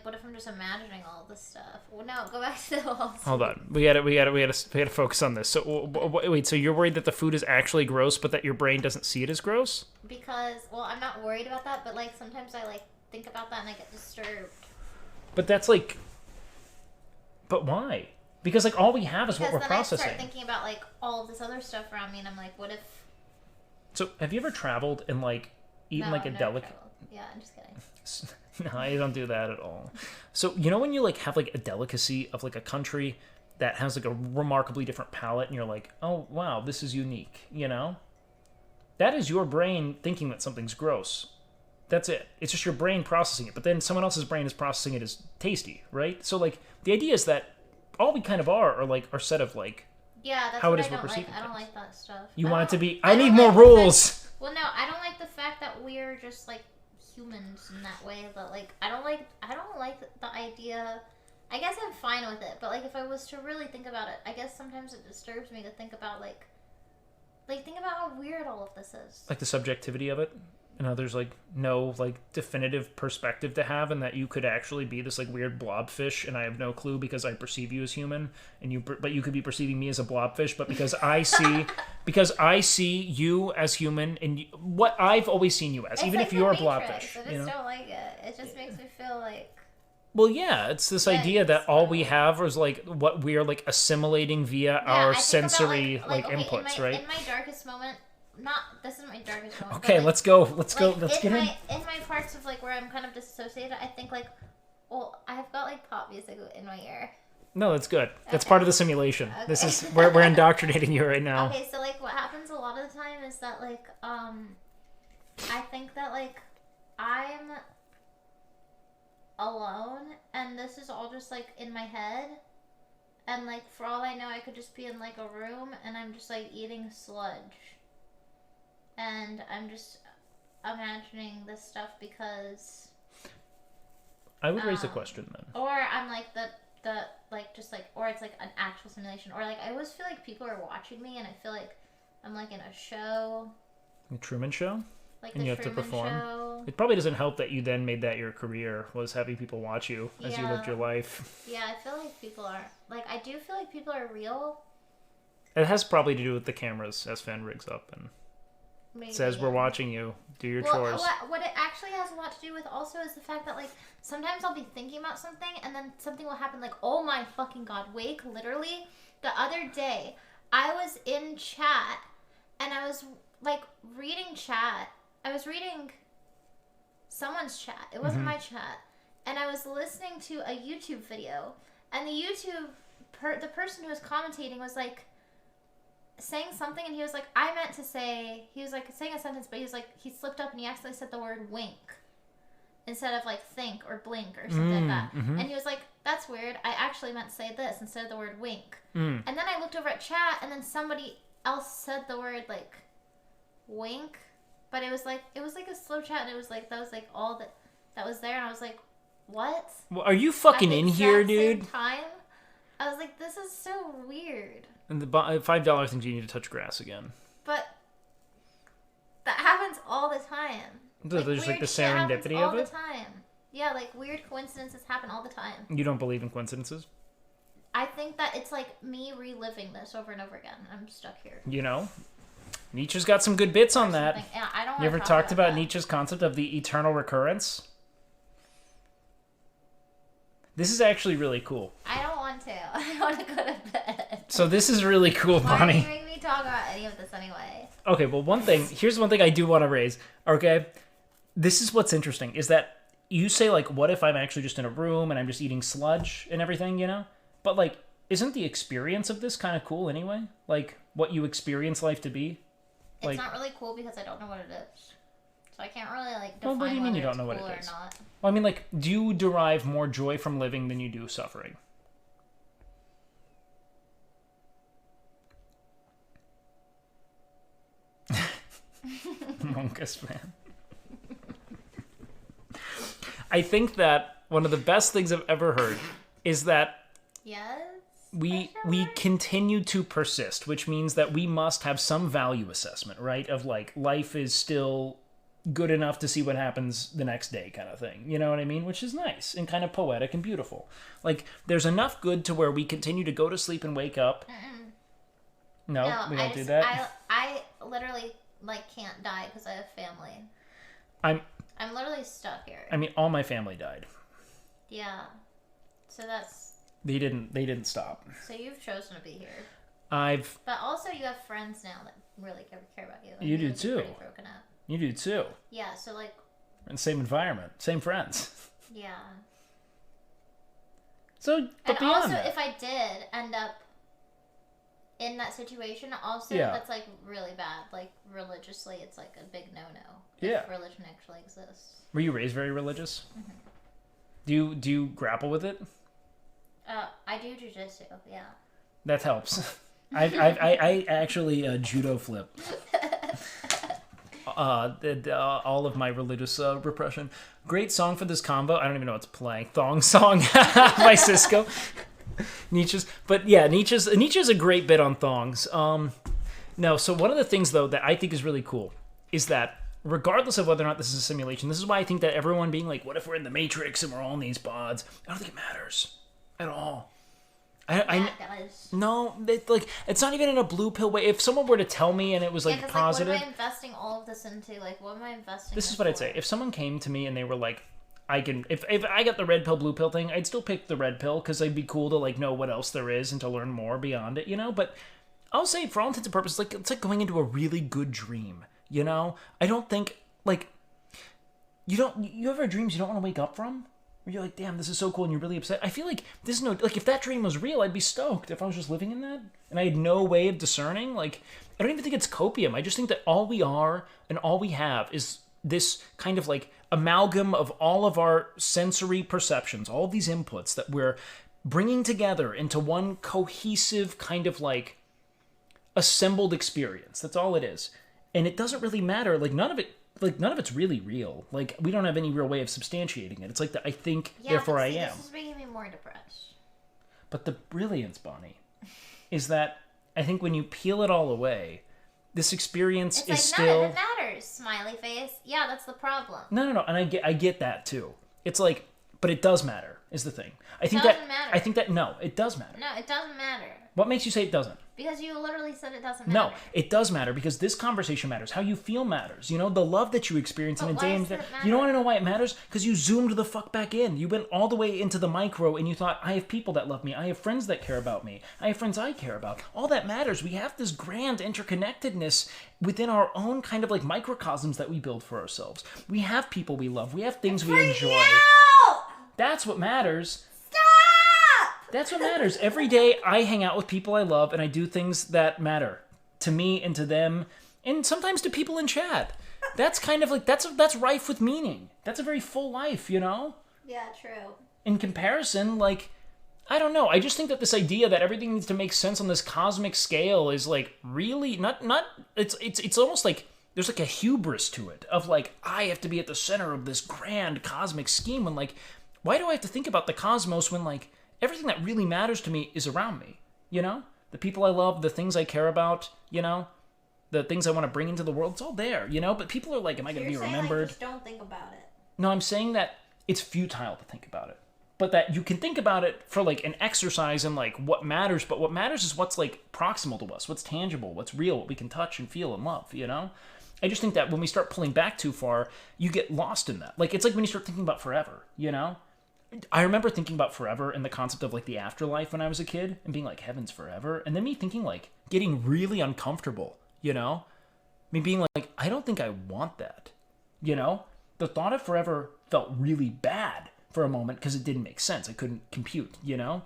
what if I'm just imagining all this stuff? Well, no, go back to the walls. Hold on. We gotta focus on this. So wait. So you're worried that the food is actually gross, but that your brain doesn't see it as gross? Because, well, I'm not worried about that, but like sometimes I like think about that and I get disturbed. But that's like. But why? Because like all we have is what we're processing. Because then I start thinking about like all of this other stuff around me, and I'm like, what if? So have you ever traveled and like eaten like a delicate? Yeah, I'm just kidding. No, I don't do that at all. So, you know when you, like, have, like, a delicacy of, like, a country that has, like, a remarkably different palate, and you're like, oh, wow, this is unique, you know? That is your brain thinking that something's gross. That's it. It's just your brain processing it, but then someone else's brain is processing it as tasty, right? So, like, the idea is that all we kind of are like, our set of, like, yeah, that's how what it is I we're don't perceiving like. I don't things. like that stuff. You want it to be, I need more rules! Well, no, I don't like the fact that we're just, like, humans in that way, but like I don't like the idea. I guess I'm fine with it, but like if I was to really think about it, I guess sometimes it disturbs me to think about like think about how weird all of this is. Like the subjectivity of it. You know, there's like no like definitive perspective to have, and that you could actually be this like weird blobfish, and I have no clue because I perceive you as human, and but you could be perceiving me as a blobfish, but because I see you as human, and what I've always seen you as, it's even like if you're a Matrix. blobfish. I just don't like it. It just makes me feel like. Well, yeah, it's this idea that all we have is like what we're like assimilating via our sensory about, okay, inputs, right? In my darkest moment. This isn't my darkest moment. Okay, like, let's go. Let's get in. In my parts of like where I'm kind of disassociated, I think like, well, I've got like pop music in my ear. No, that's good. That's part of the simulation. Okay. This is we're indoctrinating you right now. Okay, so like what happens a lot of the time is that like I think that like I'm alone and this is all just like in my head, and like for all I know I could just be in like a room and I'm just like eating sludge. And I'm just imagining this stuff because I would raise a question then. Or I'm like the like just like, or it's like an actual simulation, or like I always feel like people are watching me, and I feel like I'm like in a show. The Truman Show. Like and the you have Truman to perform. Show. It probably doesn't help that you then made that your career, was having people watch you as you lived your life. Yeah, I feel like people are like, I do feel like people are real. It has probably to do with the cameras as Fan rigs up and. Maybe, says we're watching you do your chores. What it actually has a lot to do with also is the fact that like sometimes I'll be thinking about something and then something will happen like, oh my fucking god, Wake, literally the other day I was in chat and I was like reading chat. I was reading someone's chat. It wasn't my chat. And I was listening to a YouTube video, and the person who was commentating was like saying something, and he was like, I meant to say, he was like saying a sentence, but he was like, he slipped up and he accidentally said the word wink instead of like think or blink or something like that. And he was like, that's weird. I actually meant to say this instead of the word wink. And then I looked over at chat, and then somebody else said the word like wink, but it was like a slow chat, and it was like, that was like all that was there, and I was like, what? Well, are you fucking in here, dude? Time? I was like, this is so weird. And the $5 things, you need to touch grass again. But that happens all the time. There's like the serendipity of it? All the time. Yeah, like weird coincidences happen all the time. You don't believe in coincidences? I think that it's like me reliving this over and over again. I'm stuck here. You know? Nietzsche's got some good bits on that. Yeah, I don't. You ever talked about Nietzsche's concept of the eternal recurrence? This is actually really cool. I don't want to. I want to go to bed. So this is really cool, Bonnie. Why do you make me talk about any of this anyway? Okay, well, here's one thing I do want to raise, okay? This is what's interesting, is that you say, like, what if I'm actually just in a room and I'm just eating sludge and everything, you know? But, like, isn't the experience of this kind of cool anyway? Like, what you experience life to be? It's not really cool because I don't know what it is. So I can't really, like, define what do you mean you don't know cool what it is? Or not. Well, I mean, like, do you derive more joy from living than you do suffering? Monkus, man. I think that one of the best things I've ever heard is that we continue to persist, which means that we must have some value assessment, right? Of like, life is still, good enough to see what happens the next day kind of thing. You know what I mean? Which is nice and kind of poetic and beautiful. Like, there's enough good to where we continue to go to sleep and wake up. No, we don't do that. I literally, like, can't die because I have family. I'm literally stuck here. I mean, all my family died. Yeah. So that's... They didn't stop. So you've chosen to be here. But also you have friends now that really care about you. Like, you do too. Pretty broken up. You do too. Yeah, so like... In the same environment. Same friends. Yeah. So, but and beyond also, that, if I did end up in that situation, also, Yeah. that's like really bad. Like, religiously, it's like a big no-no. Yeah. If religion actually exists. Were you raised very religious? Mm-hmm. Do you grapple with it? I do jujitsu, yeah. That helps. I actually judo flip. All of my religious repression. Great song for this combo. I don't even know what's playing. Thong Song by Cisco. Nietzsche's. But yeah, Nietzsche's a great bit on thongs. No, so one of the things, though, that I think is really cool is that regardless of whether or not this is a simulation, this is why I think that everyone being like, what if we're in the Matrix and we're all in these pods? I don't think it matters at all. No, it's not even in a blue pill way. If someone were to tell me and it was like positive, like, what am I investing all of this into? Like, what am I investing? This is what I'd say. If someone came to me and they were like, if I got the red pill, blue pill thing, I'd still pick the red pill because it'd be cool to like know what else there is and to learn more beyond it, you know. But I'll say, for all intents and purposes, like it's like going into a really good dream, you know. I don't think like you ever have dreams you don't want to wake up from. You're like, damn, this is so cool, and you're really upset. I feel like this is like if that dream was real, I'd be stoked if I was just living in that, and I had no way of discerning. Like, I don't even think it's copium. I just think that all we are and all we have is this kind of like amalgam of all of our sensory perceptions, all of these inputs that we're bringing together into one cohesive kind of like assembled experience. That's all it is, and it doesn't really matter. Like none of it's really real. Like, we don't have any real way of substantiating it. It's like I think, therefore I am. This is making me more depressed. But the brilliance, Bonnie, is that I think when you peel it all away, this experience is still... None of it matters, smiley face. Yeah, that's the problem. No, and I get that too. It's like, but it does matter, is the thing. It doesn't matter. I think that, no, it does matter. No, it doesn't matter. What makes you say it doesn't? Because you literally said it doesn't matter. No, it does matter because this conversation matters. How you feel matters. You know, the love that you experience in a day. You don't want to know why it matters? Because you zoomed the fuck back in. You went all the way into the micro and you thought, I have people that love me. I have friends that care about me. I have friends I care about. All that matters. We have this grand interconnectedness within our own kind of like microcosms that we build for ourselves. We have people we love. We have things we enjoy. That's what matters. That's what matters. Every day I hang out with people I love and I do things that matter to me and to them and sometimes to people in chat. That's kind of like, that's rife with meaning. That's a very full life, you know? Yeah, true. In comparison, like, I don't know. I just think that this idea that everything needs to make sense on this cosmic scale is like really not it's almost like there's like a hubris to it of like, I have to be at the center of this grand cosmic scheme when like, why do I have to think about the cosmos when like, everything that really matters to me is around me, you know? The people I love, the things I care about, you know? The things I want to bring into the world, it's all there, you know? But people are like, am I going to be remembered? Like, just don't think about it. No, I'm saying that it's futile to think about it. But that you can think about it for like an exercise in like what matters, but what matters is what's like proximal to us, what's tangible, what's real, what we can touch and feel and love, you know? I just think that when we start pulling back too far, you get lost in that. Like, it's like when you start thinking about forever, you know? I remember thinking about forever and the concept of like the afterlife when I was a kid and being like, heaven's forever. And then me thinking like getting really uncomfortable, you know? Me being like, I don't think I want that, you know? The thought of forever felt really bad for a moment because it didn't make sense. I couldn't compute, you know?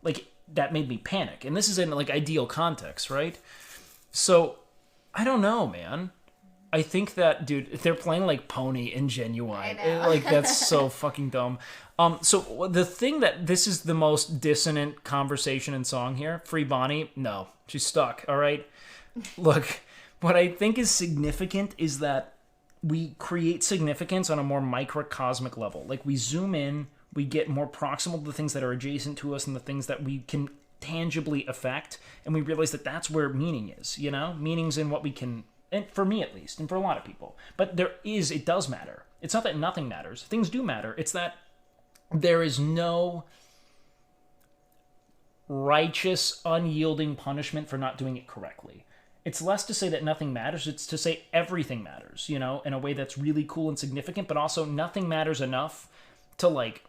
Like, that made me panic. And this is in like ideal context, right? So, I don't know, man. I think that, dude, they're playing like Pony and Genuine. Like, that's so fucking dumb. So the thing that this is the most dissonant conversation and song here, Free Bonnie, no, she's stuck, all right? Look, what I think is significant is that we create significance on a more microcosmic level. Like, we zoom in, we get more proximal to the things that are adjacent to us and the things that we can tangibly affect, and we realize that that's where meaning is, you know? Meaning's in what we can And for me at least, and for a lot of people. But it does matter. It's not that nothing matters. Things do matter. It's that there is no righteous, unyielding punishment for not doing it correctly. It's less to say that nothing matters, it's to say everything matters, in a way that's really cool and significant, but also nothing matters enough to, like,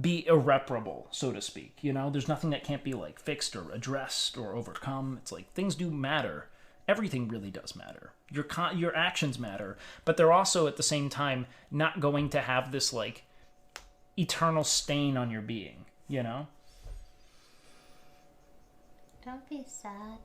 be irreparable, so to speak. There's nothing that can't be, like, fixed or addressed or overcome. It's like, things do matter. Everything really does matter. Your actions matter, but they're also, at the same time, not going to have this, like, eternal stain on your being, Don't be sad.